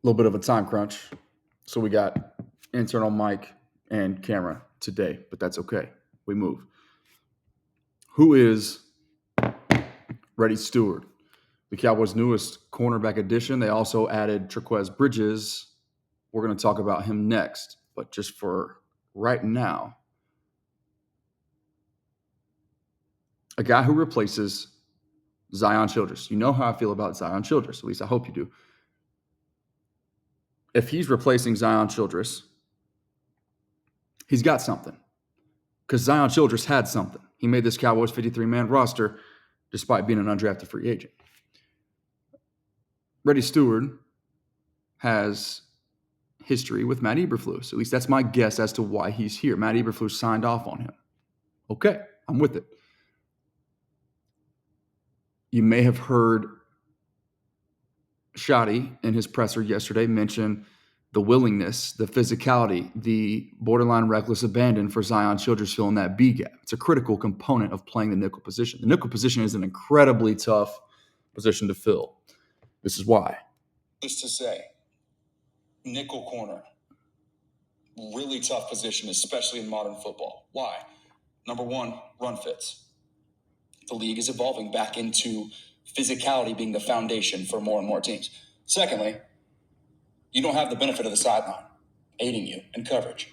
little bit of a time crunch. So we got internal mic and camera today, but that's okay. We move. Who is Reddy Steward? The Cowboys' newest cornerback addition. They also added Trequez Bridges. We're going to talk about him next. But just for right now, a guy who replaces Zion Childress. You know how I feel about Zion Childress. At least I hope you do. If he's replacing Zion Childress, he's got something. Because Zion Childress had something. He made this Cowboys 53-man roster despite being an undrafted free agent. Reddy Steward has history with Matt Eberflus. At least that's my guess as to why he's here. Matt Eberflus signed off on him. Okay, I'm with it. You may have heard Shoddy in his presser yesterday mention the willingness, the physicality, the borderline reckless abandon for Zion Childress filling that B gap. It's a critical component of playing the nickel position. The nickel position is an incredibly tough position to fill. This is why. Just to say, nickel corner, really tough position, especially in modern football. Why? Number one, run fits. The league is evolving back into physicality being the foundation for more and more teams. Secondly, you don't have the benefit of the sideline aiding you in coverage.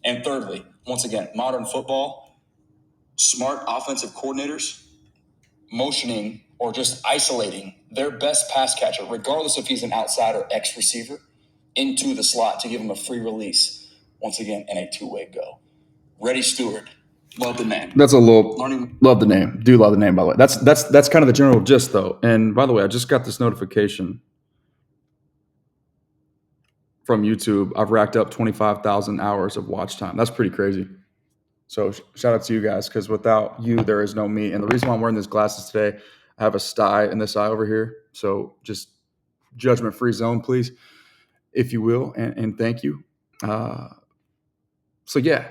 And thirdly, once again, modern football, smart offensive coordinators motioning or just isolating their best pass catcher, regardless if he's an outside or X receiver, into the slot to give him a free release. Once again, in a two-way go. Reddy Steward. Love the name. That's a little love the name. Do love the name, by the way. That's kind of the general gist, though. And by the way, I just got this notification from YouTube. I've racked up 25,000 hours of watch time. That's pretty crazy. So shout out to you guys, because without you, there is no me. And the reason why I'm wearing these glasses today, I have a sty in this eye over here. So just judgment-free zone, please, if you will, and thank you. So yeah.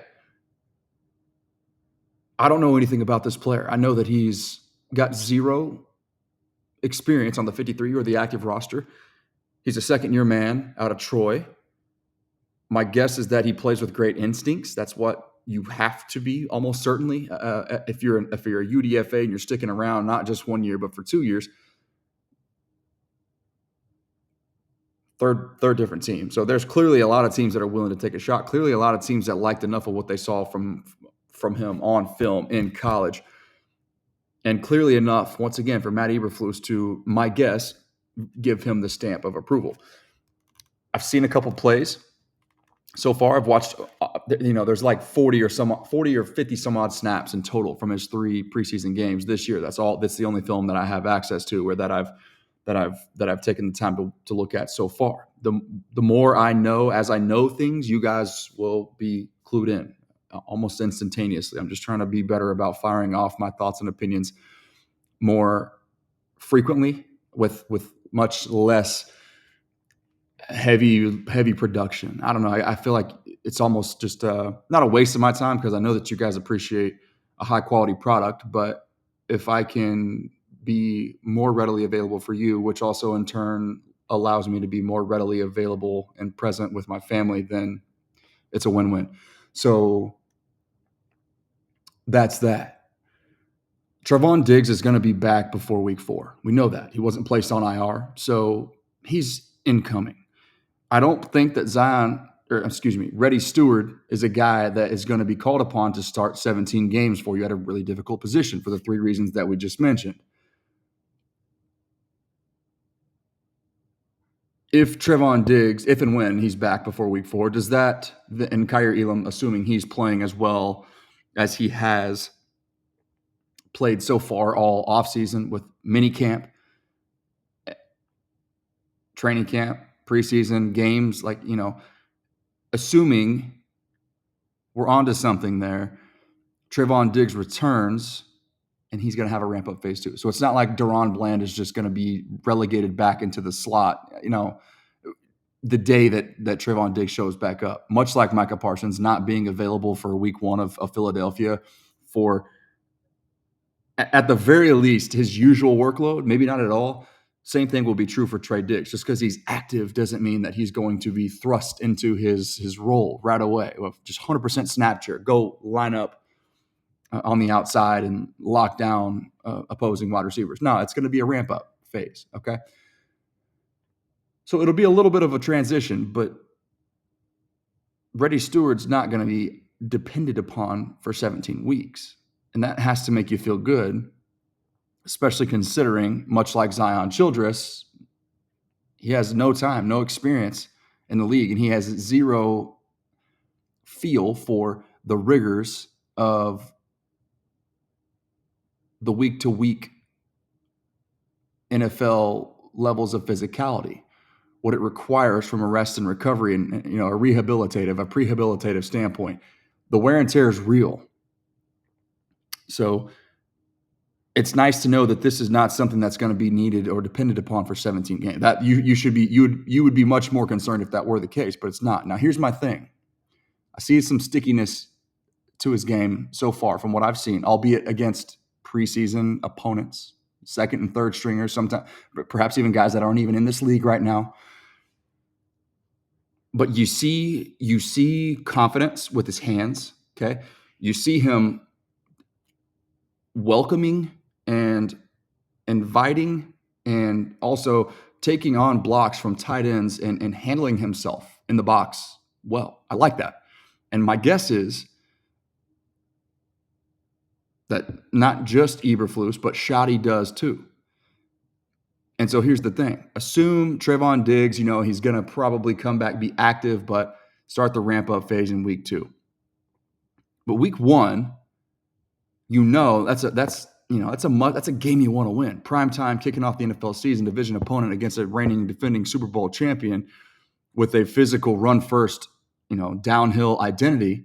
I don't know anything about this player. I know that he's got zero experience on the 53 or the active roster. He's a second-year man out of Troy. My guess is that he plays with great instincts. That's what you have to be, almost certainly, if you're a UDFA and you're sticking around not just 1 year but for 2 years. Third different team. So there's clearly a lot of teams that are willing to take a shot. Clearly a lot of teams that liked enough of what they saw from him on film in college. And clearly enough, once again, for Matt Eberflus to, my guess, give him the stamp of approval. I've seen a couple plays so far. I've watched, there's like 40 or 50 some odd snaps in total from his 3 preseason games this year. That's the only film that I have access to, or that I've taken the time to look at so far. The more I know, as I know things, you guys will be clued in almost instantaneously. I'm just trying to be better about firing off my thoughts and opinions more frequently with much less heavy production. I don't know. I feel like it's almost just not a waste of my time, because I know that you guys appreciate a high quality product, but if I can be more readily available for you, which also in turn allows me to be more readily available and present with my family, then it's a win-win. So that's that. Trevon Diggs is going to be back before week 4. We know that. He wasn't placed on IR, so he's incoming. I don't think that Reddy Steward is a guy that is going to be called upon to start 17 games for you at a really difficult position for the 3 reasons that we just mentioned. If Trevon Diggs, if and when he's back before week 4, does that, and Kyer Elam, assuming he's playing as well as he has played so far all offseason with mini camp, training camp, preseason games, assuming we're onto something there, Trevon Diggs returns and he's going to have a ramp-up phase too. So it's not like Deron Bland is just going to be relegated back into the slot, the day that Trevon Diggs shows back up, much like Micah Parsons not being available for week 1 of Philadelphia for, at the very least, his usual workload, maybe not at all. Same thing will be true for Trey Diggs. Just because he's active doesn't mean that he's going to be thrust into his role right away. Just 100% snap share. Go line up on the outside and lock down opposing wide receivers. No, it's going to be a ramp-up phase, okay? So it'll be a little bit of a transition, but Reddy Steward's not going to be depended upon for 17 weeks. And that has to make you feel good, especially considering, much like Zion Childress, he has no time, no experience in the league, and he has zero feel for the rigors of the week-to-week NFL levels of physicality, what it requires from a rest and recovery and a prehabilitative standpoint. The wear and tear is real. So it's nice to know that this is not something that's going to be needed or dependent upon for 17 games. That you would be much more concerned if that were the case, but it's not. Now, here's my thing. I see some stickiness to his game so far from what I've seen, albeit against preseason opponents, second and third stringers, sometimes perhaps even guys that aren't even in this league right now. But you see confidence with his hands, okay? You see him welcoming and inviting and also taking on blocks from tight ends and handling himself in the box well. I like that. And my guess is that not just Eberflus, but Shoddy does too. And so here's the thing. Assume Trevon Diggs, he's going to probably come back, be active, but start the ramp-up phase in week 2. But week 1, that's a game you want to win. Prime time, kicking off the NFL season, division opponent against a reigning defending Super Bowl champion with a physical run-first, downhill identity.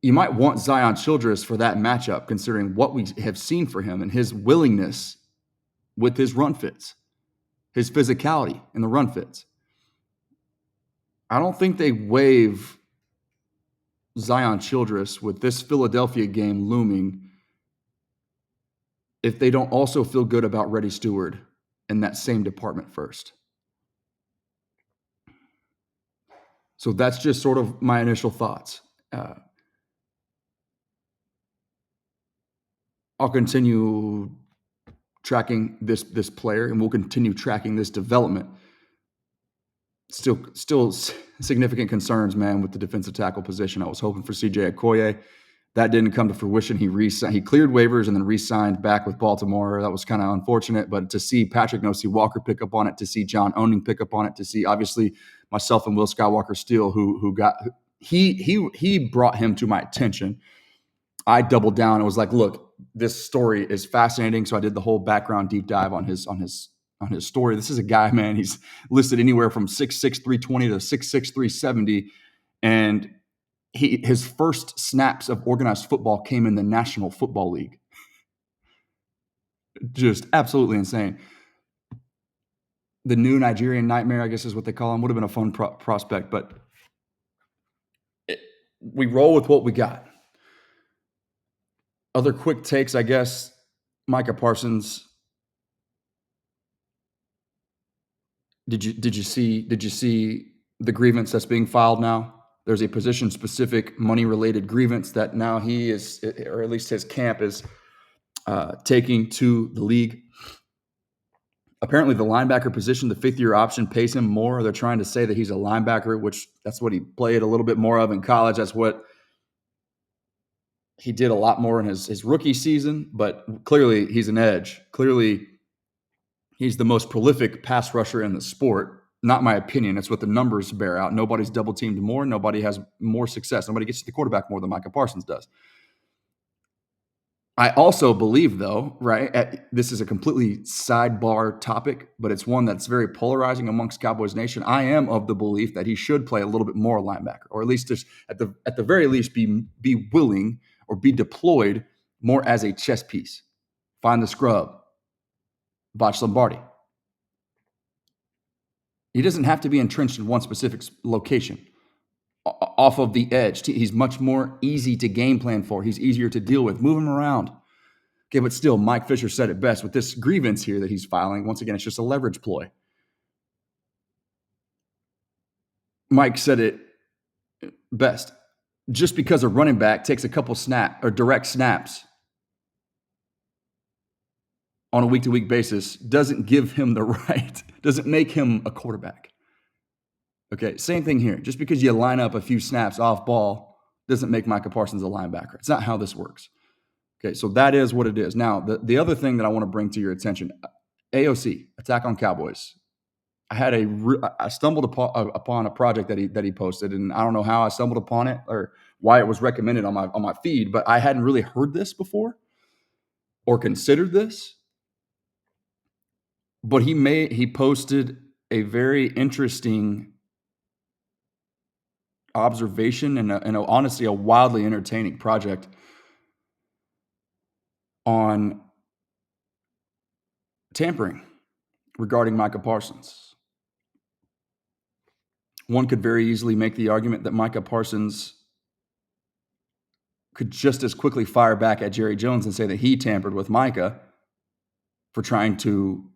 You might want Zion Childress for that matchup, considering what we have seen for him and his willingness with his run fits, his physicality in the run fits. I don't think they waive Zion Childress with this Philadelphia game looming if they don't also feel good about Reddy Steward in that same department first. So that's just sort of my initial thoughts. I'll continue tracking this player, and we'll continue tracking this development. Still significant concerns, man, with the defensive tackle position. I was hoping for CJ Okoye. That didn't come to fruition. He cleared waivers and then re-signed back with Baltimore. That was kind of unfortunate, but to see Patrick Nosey Walker pick up on it, to see John Owning pick up on it, to see obviously myself and Will Skywalker Steele, who brought him to my attention. I doubled down and was like, look, this story is fascinating. So I did the whole background deep dive on his story. This is a guy, man, he's listed anywhere from 6'6", 320 to 6'6", 370. And his first snaps of organized football came in the National Football League. Just absolutely insane. The new Nigerian nightmare, I guess is what they call him, would have been a fun prospect, but we roll with what we got. Other quick takes, I guess. Micah Parsons. Did you see the grievance that's being filed now? There's a position-specific money-related grievance that now he is, or at least his camp is taking to the league. Apparently, the linebacker position, the fifth-year option, pays him more. They're trying to say that he's a linebacker, which that's what he played a little bit more of in college. That's what he did a lot more in his rookie season, but clearly he's an edge. Clearly he's the most prolific pass rusher in the sport. Not my opinion. It's what the numbers bear out. Nobody's double-teamed more. Nobody has more success. Nobody gets to the quarterback more than Micah Parsons does. I also believe, though, right, this is a completely sidebar topic, but it's one that's very polarizing amongst Cowboys Nation. I am of the belief that he should play a little bit more linebacker, or at least just at the very least be willing or be deployed more as a chess piece. Find the scrub. Botch Lombardi. He doesn't have to be entrenched in one specific location. Off of the edge, he's much more easy to game plan for. He's easier to deal with. Move him around. Okay, but still, Mike Fisher said it best with this grievance here that he's filing. Once again, it's just a leverage ploy. Mike said it best. Just because a running back takes a couple direct snaps on a week-to-week basis doesn't give him the right, doesn't make him a quarterback. Okay, same thing here. Just because you line up a few snaps off ball doesn't make Micah Parsons a linebacker. It's not how this works. Okay, so that is what it is. Now, the other thing that I want to bring to your attention, AOC, Attack on Cowboys. I stumbled upon a project that he posted, and I don't know how I stumbled upon it or why it was recommended on my feed, but I hadn't really heard this before or considered this. But he posted a very interesting observation and honestly a wildly entertaining project on tampering regarding Micah Parsons. One could very easily make the argument that Micah Parsons could just as quickly fire back at Jerry Jones and say that he tampered with Micah for trying to,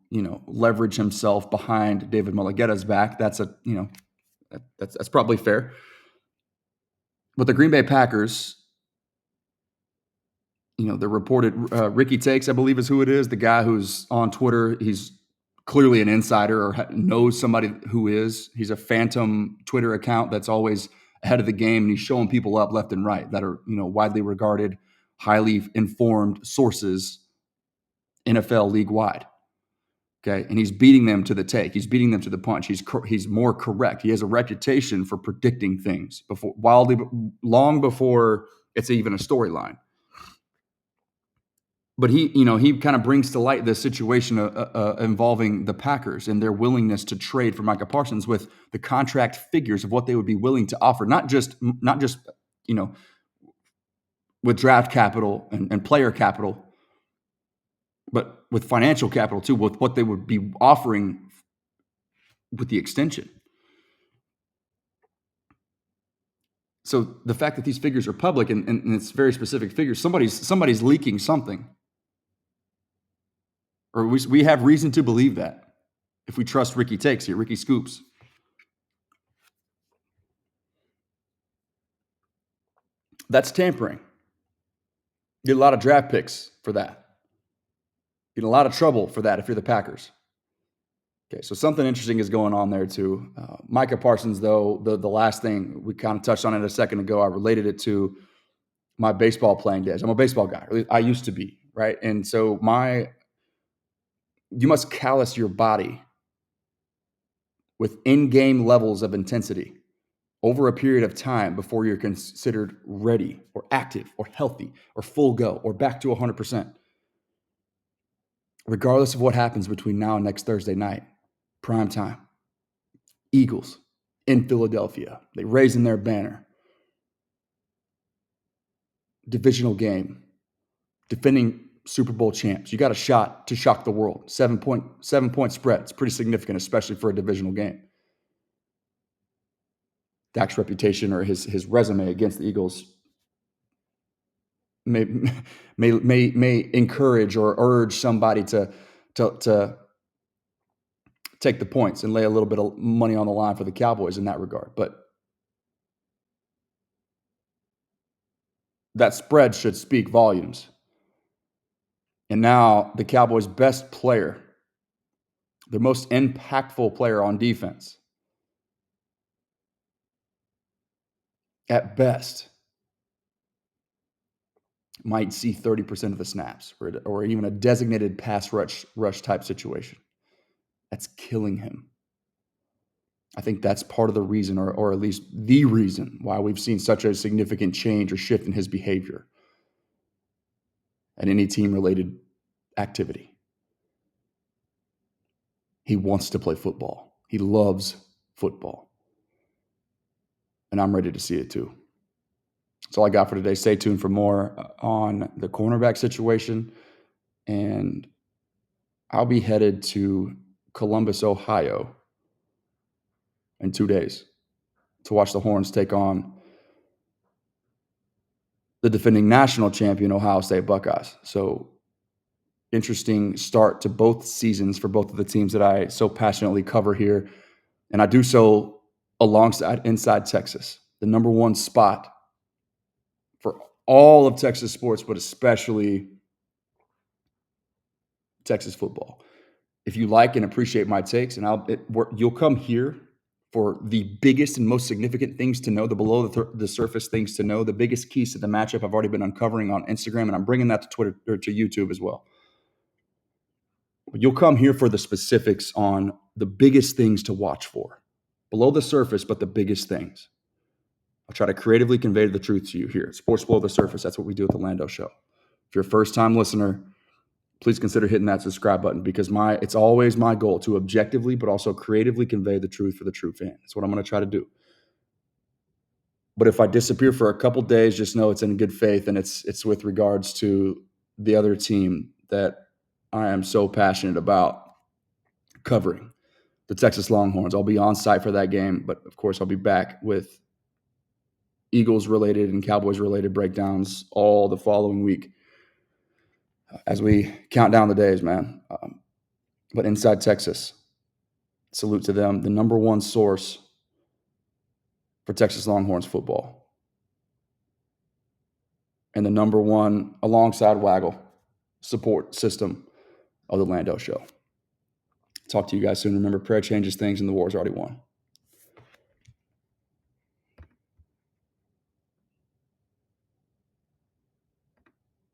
leverage himself behind David Mulligetta's back. That's that's probably fair. But the Green Bay Packers, the reported Ricky Takes, I believe is who it is, the guy who's on Twitter. He's clearly an insider or knows somebody who is. He's a phantom Twitter account that's always ahead of the game, and he's showing people up left and right that are, widely regarded, highly informed sources, NFL league-wide. Okay, and he's beating them to the take. He's beating them to the punch. He's more correct. He has a reputation for predicting things long before it's even a storyline. But he kind of brings to light this situation involving the Packers and their willingness to trade for Micah Parsons with the contract figures of what they would be willing to offer, not just with draft capital and player capital, but with financial capital too, with what they would be offering with the extension. So the fact that these figures are public and it's very specific figures, somebody's leaking something. Or we have reason to believe that if we trust Ricky Takes here, Ricky Scoops. That's tampering. You get a lot of draft picks for that. You get a lot of trouble for that if you're the Packers. Okay, so something interesting is going on there too. Micah Parsons, though, the last thing we kind of touched on it a second ago, I related it to my baseball playing days. I'm a baseball guy. I used to be, right? And so you must callous your body with in-game levels of intensity over a period of time before you're considered ready or active or healthy or full go or back to 100%. Regardless of what happens between now and next Thursday night, prime time, Eagles in Philadelphia, they raising their banner. Divisional game, defending Super Bowl champs. You got a shot to shock the world. 7-point spread. It's pretty significant, especially for a divisional game. Dak's reputation or his resume against the Eagles may encourage or urge somebody to take the points and lay a little bit of money on the line for the Cowboys in that regard. But that spread should speak volumes. And now the Cowboys' best player, their most impactful player on defense, at best, might see 30% of the snaps or even a designated pass rush type situation. That's killing him. I think that's part of the reason, or at least the reason, why we've seen such a significant change or shift in his behavior and any team-related activity. He wants to play football. He loves football. And I'm ready to see it too. That's all I got for today. Stay tuned for more on the cornerback situation. And I'll be headed to Columbus, Ohio in 2 days to watch the Horns take on the defending national champion Ohio State Buckeyes. So interesting start to both seasons for both of the teams that I so passionately cover here. And I do so alongside Inside Texas, the number one spot for all of Texas sports, but especially Texas football. If you like and appreciate my takes, and you'll come here for the biggest and most significant things to know, the below the surface things to know, the biggest keys to the matchup I've already been uncovering on Instagram, and I'm bringing that to Twitter or to YouTube as well. You'll come here for the specifics on the biggest things to watch for. Below the surface, but the biggest things. I'll try to creatively convey the truth to you here. Sports Below the Surface, that's what we do at the Lando Show. If you're a first-time listener, please consider hitting that subscribe button because it's always my goal to objectively but also creatively convey the truth for the true fan. That's what I'm going to try to do. But if I disappear for a couple days, just know it's in good faith, and it's with regards to the other team that I am so passionate about covering, the Texas Longhorns. I'll be on site for that game, but of course I'll be back with Eagles-related and Cowboys-related breakdowns all the following week as we count down the days, man. But Inside Texas, salute to them, the number one source for Texas Longhorns football. And the number one, alongside Waggle, support system of the Lando Show. Talk to you guys soon. Remember, prayer changes things and the war's already won.